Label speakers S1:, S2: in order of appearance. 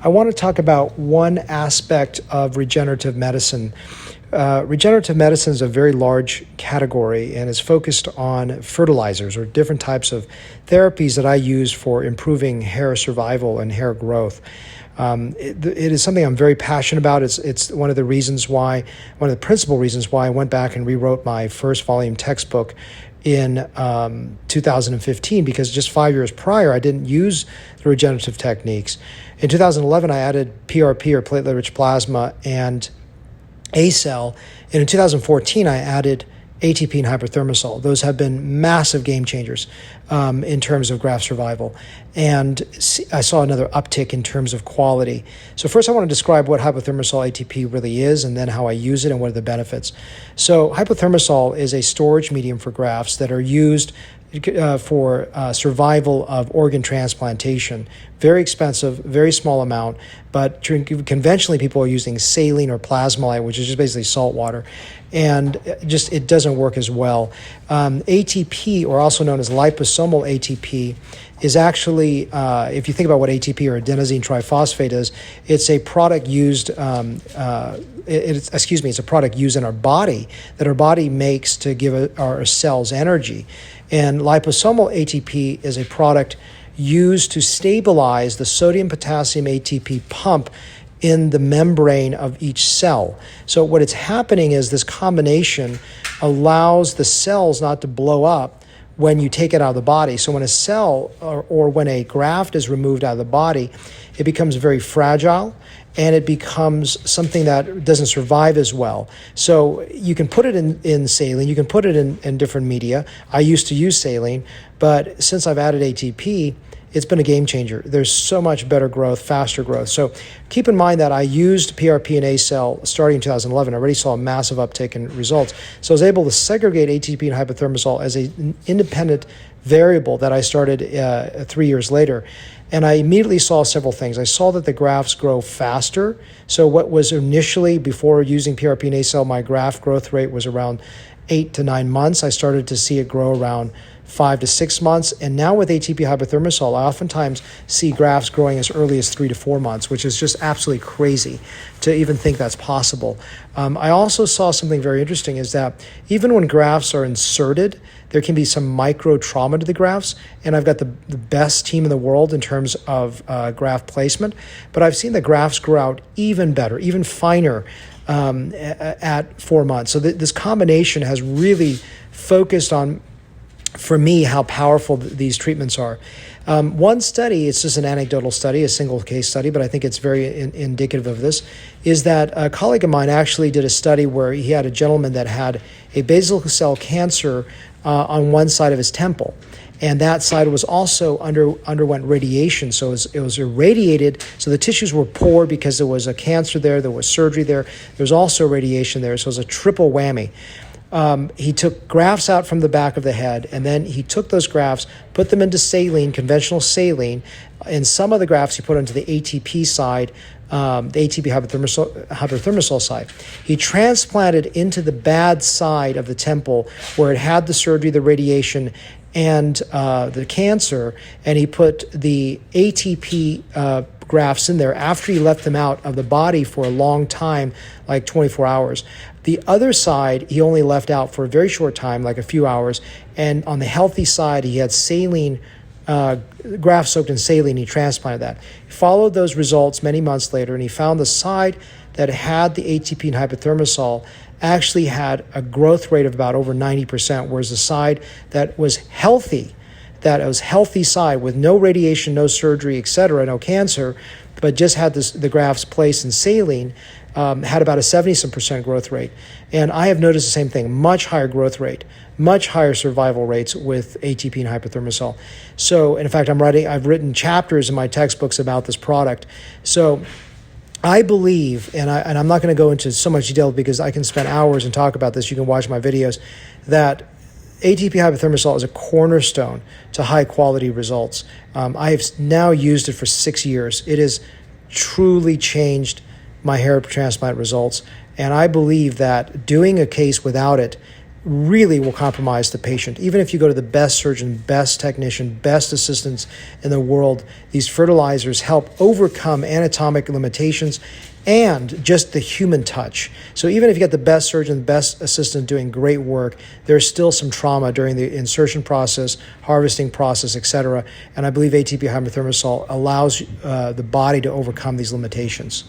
S1: I want to talk about one aspect of regenerative medicine. Regenerative medicine is a very large category and is focused on fertilizers or different types of therapies that I use for improving hair survival and hair growth. It is something I'm very passionate about. It's one of the principal reasons why I went back and rewrote my first volume textbook in 2015, because just 5 years prior, I didn't use the regenerative techniques. In 2011, I added PRP or platelet-rich plasma and A-cell. And in 2014, I added ATP and hyperthermosol. Those have been massive game changers in terms of graft survival. And I saw another uptick in terms of quality. So first I want to describe what hypothermosol ATP really is and then how I use it and what are the benefits. So hypothermosol is a storage medium for grafts that are used for survival of organ transplantation. Very expensive, very small amount, but conventionally people are using saline or plasmolite, which is just basically salt water, and it doesn't work as well. ATP, or also known as liposomal ATP, is actually, if you think about what ATP or adenosine triphosphate is, it's a product used it's a product used in our body that our body makes to give our cells energy. And liposomal ATP is a product used to stabilize the sodium-potassium ATP pump in the membrane of each cell. So what is happening is this combination allows the cells not to blow up when you take it out of the body. So when a cell or when a graft is removed out of the body, it becomes very fragile and it becomes something that doesn't survive as well. So you can put it in saline, you can put it in different media. I used to use saline, but since I've added ATP, it's been a game changer. There's so much better growth, faster growth. So keep in mind that I used PRP and A-cell starting in 2011. I already saw a massive uptick in results. So I was able to segregate ATP and hypothermosol as an independent variable that I started 3 years later. And I immediately saw several things. I saw that the grafts grow faster. So what was initially, before using PRP and A-cell, my graft growth rate was around 8 to 9 months. I started to see it grow around 5 to 6 months. And now with ATP hypothermosol, I oftentimes see grafts growing as early as 3 to 4 months, which is just absolutely crazy to even think that's possible. I also saw something very interesting is that even when grafts are inserted, there can be some micro trauma to the grafts. And I've got the best team in the world in terms of graft placement, but I've seen the grafts grow out even better, even finer at 4 months. So this combination has really focused on, for me, how powerful these treatments are. One study, it's just an anecdotal study, a single case study, but I think it's very indicative of this, is that a colleague of mine actually did a study where he had a gentleman that had a basal cell cancer on one side of his temple. And that side was also underwent radiation. So it was irradiated. So the tissues were poor because there was a cancer there was surgery there was also radiation there. So it was a triple whammy. He took grafts out from the back of the head, and then he took those grafts, put them into saline, conventional saline, and some of the grafts he put into the ATP side, the ATP hypothermosol side. He transplanted into the bad side of the temple where it had the surgery, the radiation, and the cancer, and he put the ATP grafts in there after he left them out of the body for a long time, like 24 hours. The other side, he only left out for a very short time, like a few hours, and on the healthy side, he had saline, graft soaked in saline. He transplanted that. He followed those results many months later, and he found the side that had the ATP and hypothermosol actually had a growth rate of about over 90%, whereas the side that was healthy, side with no radiation, no surgery, etc., no cancer, but just had the grafts placed in saline, had about a 70% growth rate. And I have noticed the same thing, much higher growth rate, much higher survival rates with ATP and hypothermosol. So, in fact, I've written chapters in my textbooks about this product. So I believe, and I'm not going to go into so much detail because I can spend hours and talk about this, you can watch my videos, that ATP hypothermosol is a cornerstone to high quality results. I have now used it for 6 years. It has truly changed my hair transplant results. And I believe that doing a case without it really will compromise the patient. Even if you go to the best surgeon, best technician, best assistants in the world, these fertilizers help overcome anatomic limitations and just the human touch. So even if you get the best surgeon, the best assistant doing great work, there's still some trauma during the insertion process, harvesting process, etc. And I believe ATP hypothermosol allows the body to overcome these limitations.